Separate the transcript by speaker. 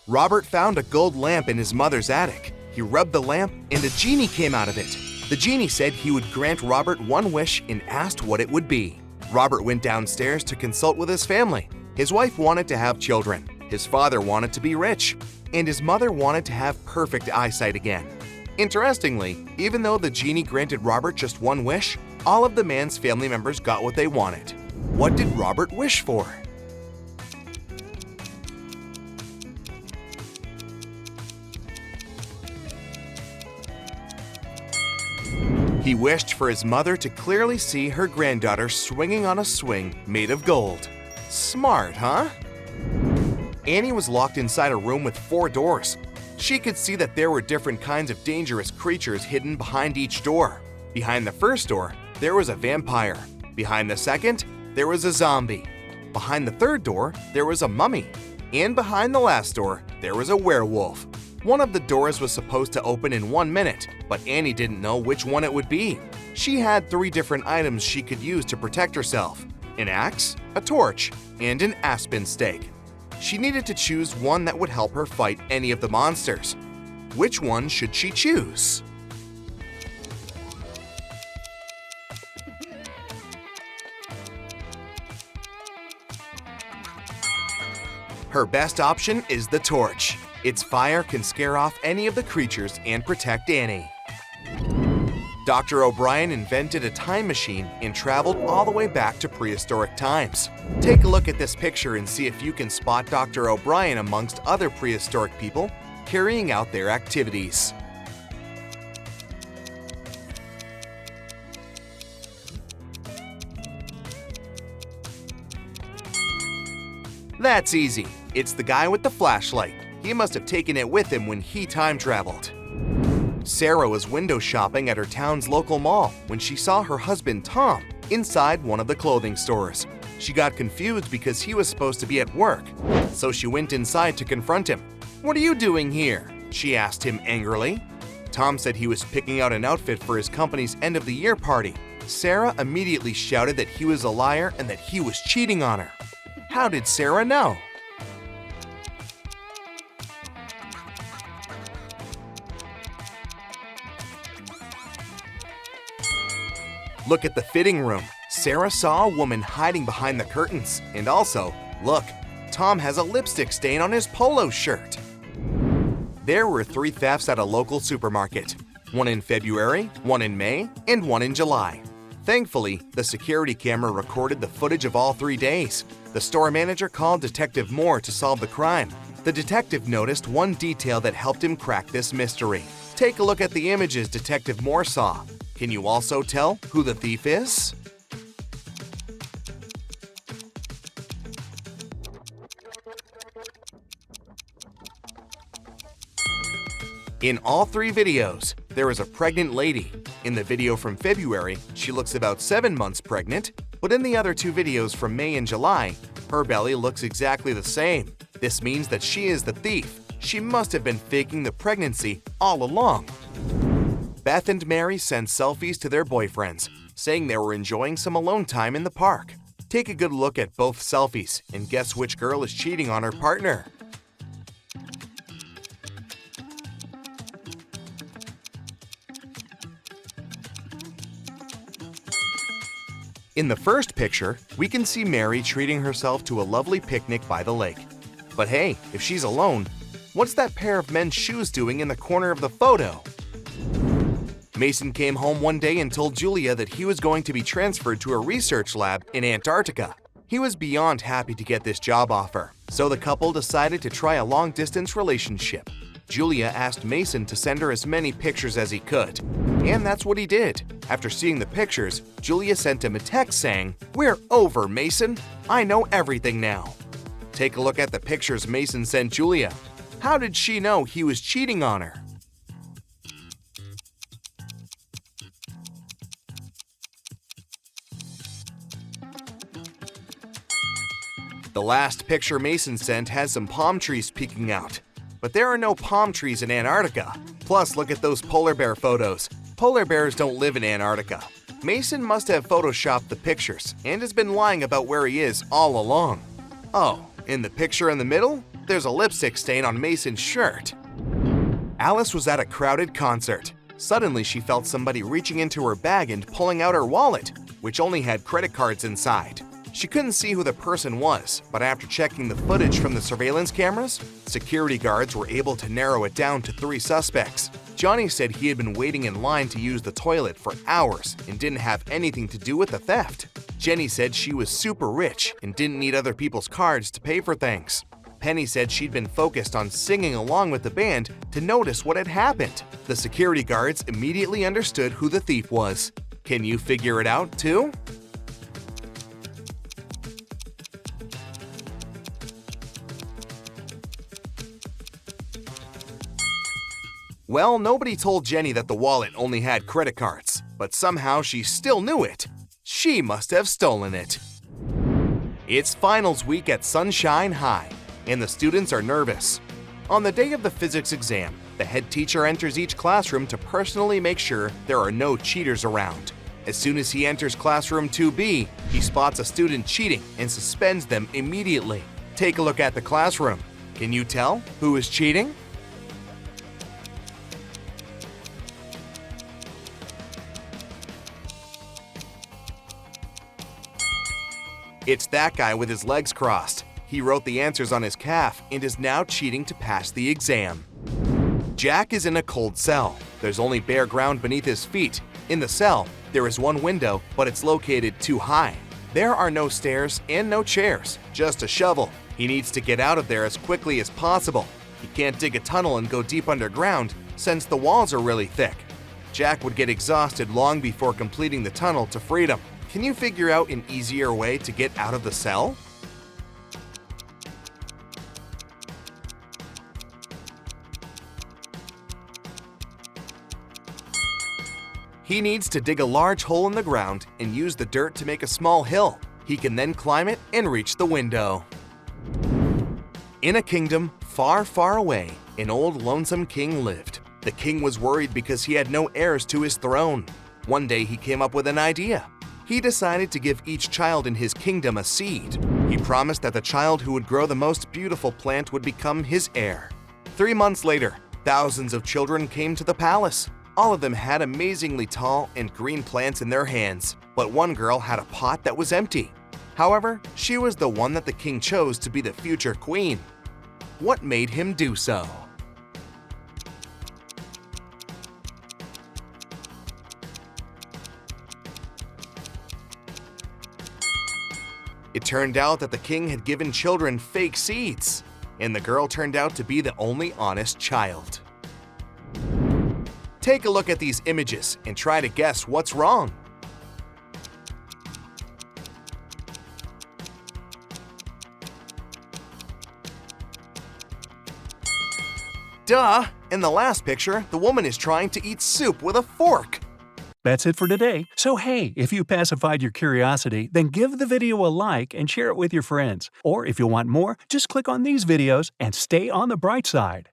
Speaker 1: Robert found a gold lamp in his mother's attic. He rubbed the lamp and a genie came out of it. The genie said he would grant Robert one wish and asked what it would be. Robert went downstairs to consult with his family. His wife wanted to have children, his father wanted to be rich, and his mother wanted to have perfect eyesight again. Interestingly, even though the genie granted Robert just one wish, all of the man's family members got what they wanted. What did Robert wish for? He wished for his mother to clearly see her granddaughter swinging on a swing made of gold. Smart, huh? Annie was locked inside a room with 4 doors. She could see that there were different kinds of dangerous creatures hidden behind each door. Behind the first door, there was a vampire. Behind the second, there was a zombie. Behind the third door, there was a mummy. And behind the last door, there was a werewolf. One of the doors was supposed to open in 1 minute, but Annie didn't know which one it would be. She had 3 different items she could use to protect herself: an axe, a torch, and an aspen stake. She needed to choose one that would help her fight any of the monsters. Which one should she choose? Her best option is the torch. Its fire can scare off any of the creatures and protect Annie. Dr. O'Brien invented a time machine and traveled all the way back to prehistoric times. Take a look at this picture and see if you can spot Dr. O'Brien amongst other prehistoric people carrying out their activities. That's easy. It's the guy with the flashlight. He must have taken it with him when he time traveled. Sarah was window shopping at her town's local mall when she saw her husband Tom inside one of the clothing stores. She got confused because he was supposed to be at work, so she went inside to confront him. "What are you doing here?" she asked him angrily. Tom said he was picking out an outfit for his company's end-of-the-year party. Sarah immediately shouted that he was a liar and that he was cheating on her. How did Sarah know? Look at the fitting room. Sarah saw a woman hiding behind the curtains. And also, look, Tom has a lipstick stain on his polo shirt. There were 3 thefts at a local supermarket. One in February, one in May, and one in July. Thankfully, the security camera recorded the footage of all 3 days. The store manager called Detective Moore to solve the crime. The detective noticed one detail that helped him crack this mystery. Take a look at the images Detective Moore saw. Can you also tell who the thief is? In all 3 videos, there is a pregnant lady. In the video from February, she looks about 7 months pregnant, but in the other 2 videos from May and July, her belly looks exactly the same. This means that she is the thief. She must have been faking the pregnancy all along. Beth and Mary sent selfies to their boyfriends, saying they were enjoying some alone time in the park. Take a good look at both selfies and guess which girl is cheating on her partner. In the first picture, we can see Mary treating herself to a lovely picnic by the lake. But hey, if she's alone, what's that pair of men's shoes doing in the corner of the photo? Mason came home one day and told Julia that he was going to be transferred to a research lab in Antarctica. He was beyond happy to get this job offer, so the couple decided to try a long-distance relationship. Julia asked Mason to send her as many pictures as he could, and that's what he did. After seeing the pictures, Julia sent him a text saying, "We're over, Mason. I know everything now." Take a look at the pictures Mason sent Julia. How did she know he was cheating on her? The last picture Mason sent has some palm trees peeking out. But there are no palm trees in Antarctica. Plus, look at those polar bear photos. Polar bears don't live in Antarctica. Mason must have photoshopped the pictures and has been lying about where he is all along. Oh, in the picture in the middle, there's a lipstick stain on Mason's shirt. Alice was at a crowded concert. Suddenly, she felt somebody reaching into her bag and pulling out her wallet, which only had credit cards inside. She couldn't see who the person was, but after checking the footage from the surveillance cameras, security guards were able to narrow it down to 3 suspects. Johnny said he had been waiting in line to use the toilet for hours and didn't have anything to do with the theft. Jenny said she was super rich and didn't need other people's cards to pay for things. Penny said she'd been focused on singing along with the band to notice what had happened. The security guards immediately understood who the thief was. Can you figure it out too? Well, nobody told Jenny that the wallet only had credit cards, but somehow she still knew it. She must have stolen it. It's finals week at Sunshine High, and the students are nervous. On the day of the physics exam, the head teacher enters each classroom to personally make sure there are no cheaters around. As soon as he enters classroom 2B, he spots a student cheating and suspends them immediately. Take a look at the classroom. Can you tell who is cheating? It's that guy with his legs crossed. He wrote the answers on his calf and is now cheating to pass the exam. Jack is in a cold cell. There's only bare ground beneath his feet. In the cell, there is one window, but it's located too high. There are no stairs and no chairs, just a shovel. He needs to get out of there as quickly as possible. He can't dig a tunnel and go deep underground since the walls are really thick. Jack would get exhausted long before completing the tunnel to freedom. Can you figure out an easier way to get out of the cell? He needs to dig a large hole in the ground and use the dirt to make a small hill. He can then climb it and reach the window. In a kingdom far, far away, an old lonesome king lived. The king was worried because he had no heirs to his throne. One day he came up with an idea. He decided to give each child in his kingdom a seed. He promised that the child who would grow the most beautiful plant would become his heir. 3 months later, thousands of children came to the palace. All of them had amazingly tall and green plants in their hands, but one girl had a pot that was empty. However, she was the one that the king chose to be the future queen. What made him do so? It turned out that the king had given children fake seeds, and the girl turned out to be the only honest child. Take a look at these images and try to guess what's wrong. Duh! In the last picture, the woman is trying to eat soup with a fork.
Speaker 2: That's it for today. So hey, if you pacified your curiosity, then give the video a like and share it with your friends. Or if you want more, just click on these videos and stay on the bright side.